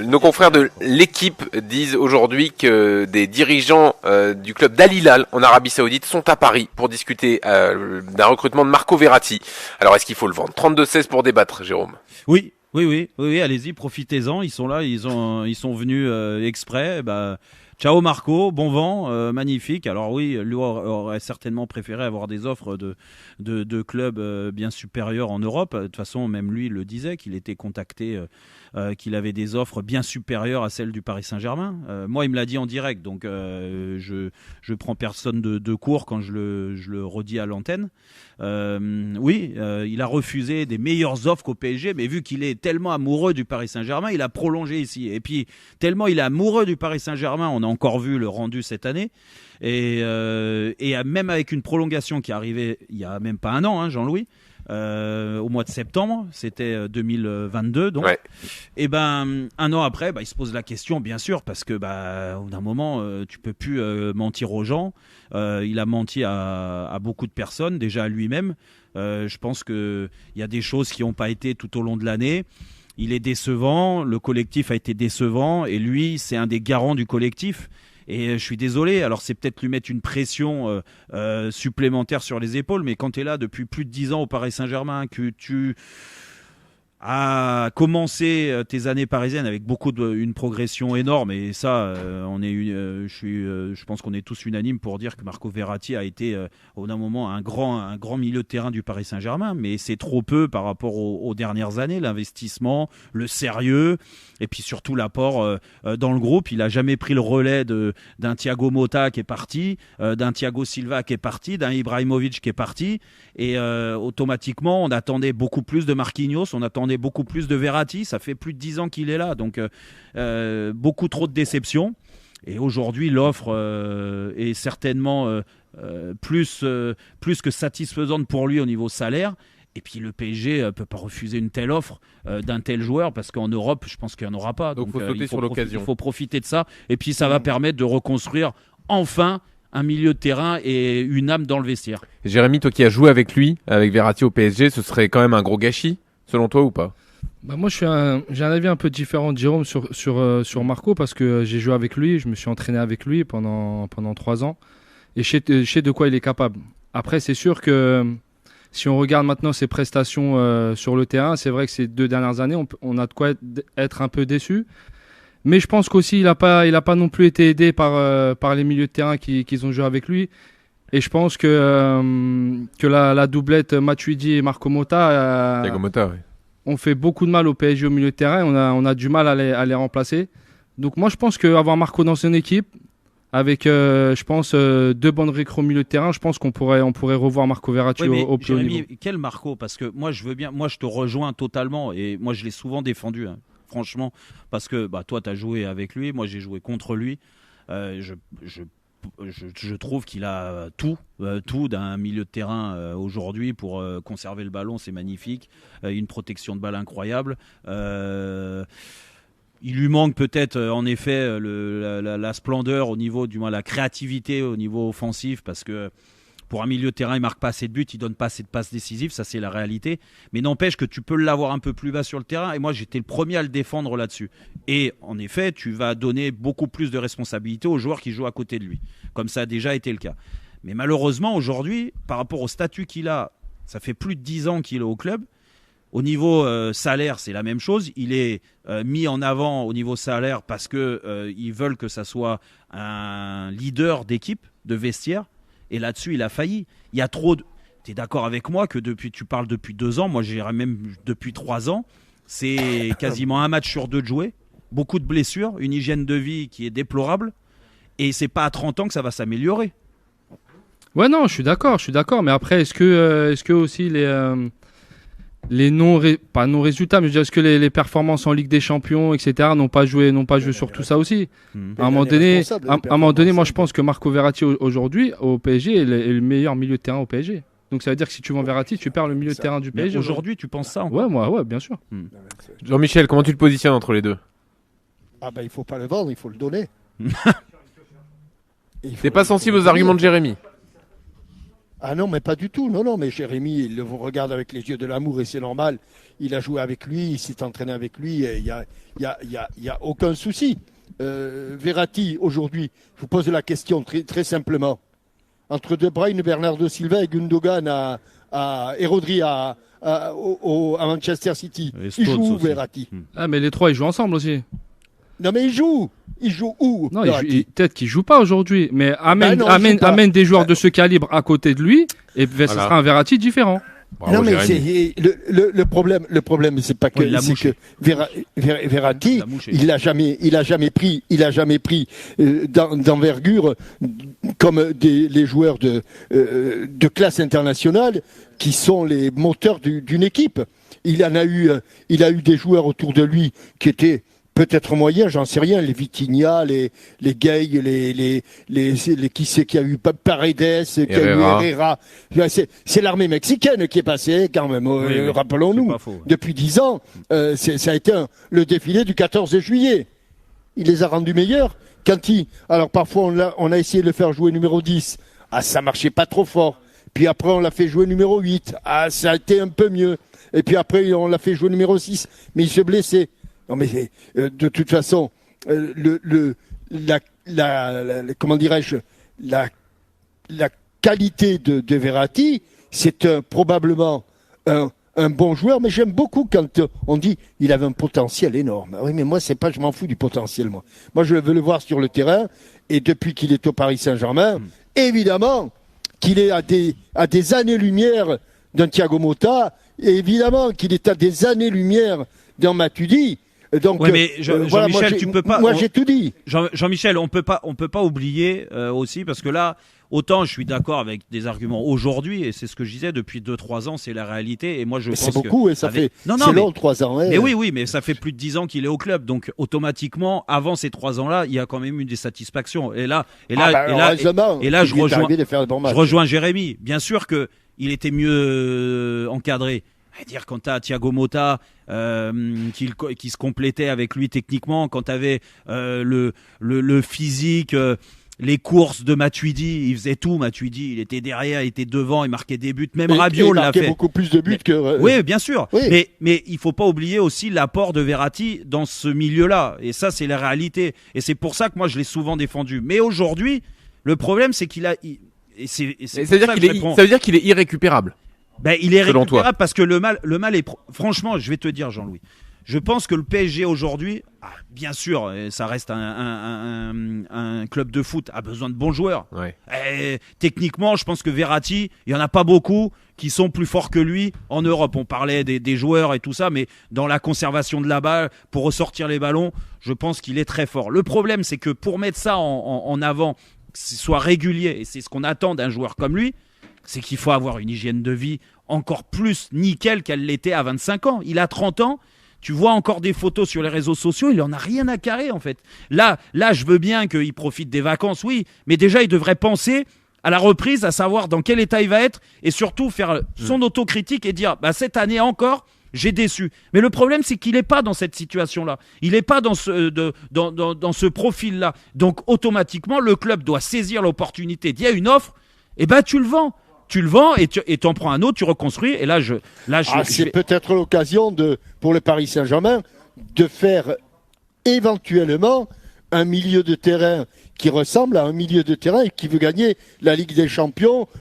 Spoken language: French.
Nos confrères de l'équipe disent aujourd'hui que des dirigeants du club d'Al Hilal en Arabie Saoudite sont à Paris pour discuter d'un recrutement de Marco Verratti. Alors est-ce qu'il faut le vendre? 32-16 pour débattre, Jérôme. Oui, allez-y, profitez-en. Ils sont là, ils sont venus exprès. Ciao Marco, bon vent, magnifique. Alors oui, lui aurait certainement préféré avoir des offres de clubs bien supérieurs en Europe. De toute façon, même lui le disait, qu'il était contacté, qu'il avait des offres bien supérieures à celles du Paris Saint-Germain. Moi, il me l'a dit en direct, donc je prends personne de court quand je le redis à l'antenne. Il a refusé des meilleures offres qu'au PSG, mais vu qu'il est tellement amoureux du Paris Saint-Germain, il a prolongé ici. Et puis, tellement il est amoureux du Paris Saint-Germain, on a encore vu le rendu cette année. Et même avec une prolongation qui est arrivée il n'y a même pas un an, hein, Jean-Louis, au mois de septembre, c'était 2022. Donc, ouais. Et un an après, il se pose la question, bien sûr, parce que au bout d'un moment, tu peux plus mentir aux gens. Il a menti à beaucoup de personnes, déjà à lui-même. Je pense qu'il y a des choses qui n'ont pas été tout au long de l'année. Il est décevant, le collectif a été décevant, et lui, c'est un des garants du collectif. Et je suis désolé, alors c'est peut-être lui mettre une pression supplémentaire sur les épaules, mais quand tu es là depuis plus de 10 ans au Paris Saint-Germain, que tu as commencé tes années parisiennes avec une progression énorme, et ça, je pense qu'on est tous unanimes pour dire que Marco Verratti a été au d'un moment un grand milieu de terrain du Paris Saint-Germain, mais c'est trop peu par rapport aux dernières années, l'investissement, le sérieux, et puis surtout l'apport dans le groupe. Il n'a jamais pris le relais d'un Thiago Motta qui est parti, d'un Thiago Silva qui est parti, d'un Ibrahimovic qui est parti, et automatiquement on attendait beaucoup plus de Marquinhos, on attendait beaucoup plus de Verratti. Ça fait plus de 10 ans qu'il est là, donc beaucoup trop de déceptions. Et aujourd'hui, l'offre est certainement plus que satisfaisante pour lui au niveau salaire. Et puis le PSG ne peut pas refuser une telle offre d'un tel joueur, parce qu'en Europe, je pense qu'il n'y en aura pas. Donc il faut l'occasion. Il faut profiter de ça. Et puis ça va permettre de reconstruire enfin un milieu de terrain et une âme dans le vestiaire. Jérémy, toi qui as joué avec lui, avec Verratti au PSG, ce serait quand même un gros gâchis, selon toi, ou pas? Moi, j'ai un avis un peu différent de Jérôme sur Marco, parce que j'ai joué avec lui, je me suis entraîné avec lui pendant 3 ans, et je sais de quoi il est capable. Après, c'est sûr que si on regarde maintenant ses prestations sur le terrain, c'est vrai que ces 2 dernières années, on a de quoi être un peu déçu. Mais je pense qu'aussi, il n'a pas non plus été aidé par les milieux de terrain qui ont joué avec lui. Et je pense que la doublette Matuidi et Marco Motta, Thiago Motta, oui, ont fait beaucoup de mal au PSG au milieu de terrain. On a du mal à les remplacer. Donc moi, je pense qu'avoir Marco dans son équipe, avec, je pense, 2 bonnes recrues au milieu de terrain, je pense qu'on pourrait revoir Marco Verratti au plus haut niveau. Quel Marco? Parce que moi, je veux bien, moi, je te rejoins totalement, et moi, je l'ai souvent défendu, hein, franchement, parce que toi, tu as joué avec lui, moi, j'ai joué contre lui. Je trouve qu'il a tout d'un milieu de terrain aujourd'hui pour conserver le ballon, c'est magnifique, une protection de balle incroyable. Il lui manque peut-être en effet la splendeur au niveau, du moins la créativité au niveau offensif, parce que pour un milieu de terrain, il marque pas assez de buts, il donne pas assez de passes décisives, ça c'est la réalité. Mais n'empêche que tu peux l'avoir un peu plus bas sur le terrain, et moi j'étais le premier à le défendre là-dessus. Et en effet, tu vas donner beaucoup plus de responsabilités aux joueurs qui jouent à côté de lui, comme ça a déjà été le cas. Mais malheureusement aujourd'hui, par rapport au statut qu'il a, ça fait plus de 10 ans qu'il est au club. Au niveau salaire, c'est la même chose. Il est mis en avant au niveau salaire parce que ils veulent que ça soit un leader d'équipe, de vestiaire. Et là-dessus, il a failli. Il y a trop de... Tu es d'accord avec moi que tu parles depuis 2 ans, moi je dirais même depuis 3 ans, c'est quasiment un match sur 2 de jouer, beaucoup de blessures, une hygiène de vie qui est déplorable, et c'est pas à 30 ans que ça va s'améliorer. Ouais, non, je suis d'accord, mais après, est-ce que aussi les pas non-résultats, mais je veux dire, est-ce que les performances en Ligue des Champions, etc., n'ont pas joué sur tout ça aussi. À un moment donné, moi je pense que Marco Verratti aujourd'hui au PSG est le meilleur milieu de terrain au PSG. Donc ça veut dire que si tu vends Verratti, tu perds le milieu de terrain du PSG. Aujourd'hui, tu penses ça encore? Ouais, bien sûr. Jean-Michel, comment tu te positionnes entre les deux? Il faut pas le vendre, il faut le donner. T'es pas sensible aux arguments de Jérémy? Ah non, mais pas du tout. Non, non, mais Jérémy, il vous regarde avec les yeux de l'amour et c'est normal. Il a joué avec lui, il s'est entraîné avec lui. Il y a aucun souci. Verratti, aujourd'hui, je vous pose la question très, très simplement. Entre De Bruyne, Bernardo Silva et Gundogan et Rodri à Manchester City. Il joue où, Verratti? Ah, mais les trois, ils jouent ensemble aussi. Non, mais il joue. Il joue où? Non, peut-être qu'il joue pas aujourd'hui, mais amène des joueurs de ce calibre à côté de lui, et ce sera un Verratti différent. Bravo, non, mais le problème, c'est pas que, Verratti, il a jamais pris d'envergure comme les joueurs de classe internationale qui sont les moteurs d'une équipe. Il a eu des joueurs autour de lui qui étaient peut-être moyen, j'en sais rien, les Vitinha, les Gay, qui c'est qui a eu Paredes, qui a eu Herrera. C'est l'armée mexicaine qui est passée, quand même, rappelons-nous. Depuis 10 ans, ça a été le défilé du 14 juillet. Il les a rendus meilleurs. Alors parfois, on a essayé de le faire jouer numéro 10. Ah, ça marchait pas trop fort. Puis après, on l'a fait jouer numéro 8. Ah, ça a été un peu mieux. Et puis après, on l'a fait jouer numéro 6. Mais il se blessait. Non mais de toute façon, comment dirais-je, la qualité de Verratti, c'est probablement un bon joueur, mais j'aime beaucoup quand on dit il avait un potentiel énorme. Oui, mais moi je m'en fous du potentiel, moi. Moi je veux le voir sur le terrain, et depuis qu'il est au Paris Saint-Germain, évidemment qu'il est à des années-lumière d'un Thiago Motta, et évidemment qu'il est à des années-lumière d'un Matuidi. Donc, mais Jean-Michel, tu peux pas. Moi, j'ai tout dit. Jean-Michel, on peut pas oublier aussi, parce que là, autant je suis d'accord avec des arguments aujourd'hui, et c'est ce que je disais depuis 2-3 ans, c'est la réalité. Et moi, je pense c'est beaucoup, et ça fait. Non, c'est long, 3 ans. Mais oui, mais ça fait plus de 10 ans qu'il est au club, donc automatiquement, avant ces 3 ans-là, il y a quand même eu des satisfactions. Et là, je rejoins Jérémy. Bien sûr que il était mieux encadré. Dire quand tu as Thiago Motta qui se complétait avec lui techniquement, quand tu avais le physique, les courses de Matuidi, il faisait tout. Matuidi, il était derrière, il était devant, il marquait des buts. Même Rabiot l'a fait. Il marquait beaucoup plus de buts que. Oui, bien sûr. Oui. Mais il faut pas oublier aussi l'apport de Verratti dans ce milieu-là. Et ça, c'est la réalité. Et c'est pour ça que moi, je l'ai souvent défendu. Mais aujourd'hui, le problème, c'est qu'il a. Ça veut dire qu'il est irrécupérable. Il est récupérable parce que le mal est franchement, je vais te dire, Jean-Louis, je pense que le PSG aujourd'hui, bien sûr, ça reste un club de foot, a besoin de bons joueurs. Ouais. Et, techniquement, je pense que Verratti, il y en a pas beaucoup qui sont plus forts que lui en Europe. On parlait des joueurs et tout ça, mais dans la conservation de la balle, pour ressortir les ballons, je pense qu'il est très fort. Le problème, c'est que pour mettre ça en avant, que ce soit régulier, et c'est ce qu'on attend d'un joueur comme lui, c'est qu'il faut avoir une hygiène de vie encore plus nickel qu'elle l'était à 25 ans. Il a 30 ans, tu vois encore des photos sur les réseaux sociaux, il en a rien à carrer en fait. Là, je veux bien qu'il profite des vacances, oui, mais déjà il devrait penser à la reprise, à savoir dans quel état il va être, et surtout faire son autocritique et dire, cette année encore, j'ai déçu. Mais le problème, c'est qu'il n'est pas dans cette situation-là. Il n'est pas dans ce profil-là. Donc automatiquement, le club doit saisir l'opportunité. Il y a une offre, et tu le vends. Tu le vends et tu en prends un autre, tu reconstruis. Et là, c'est peut-être l'occasion pour le Paris Saint-Germain de faire éventuellement un milieu de terrain qui ressemble à un milieu de terrain et qui veut gagner la Ligue des Champions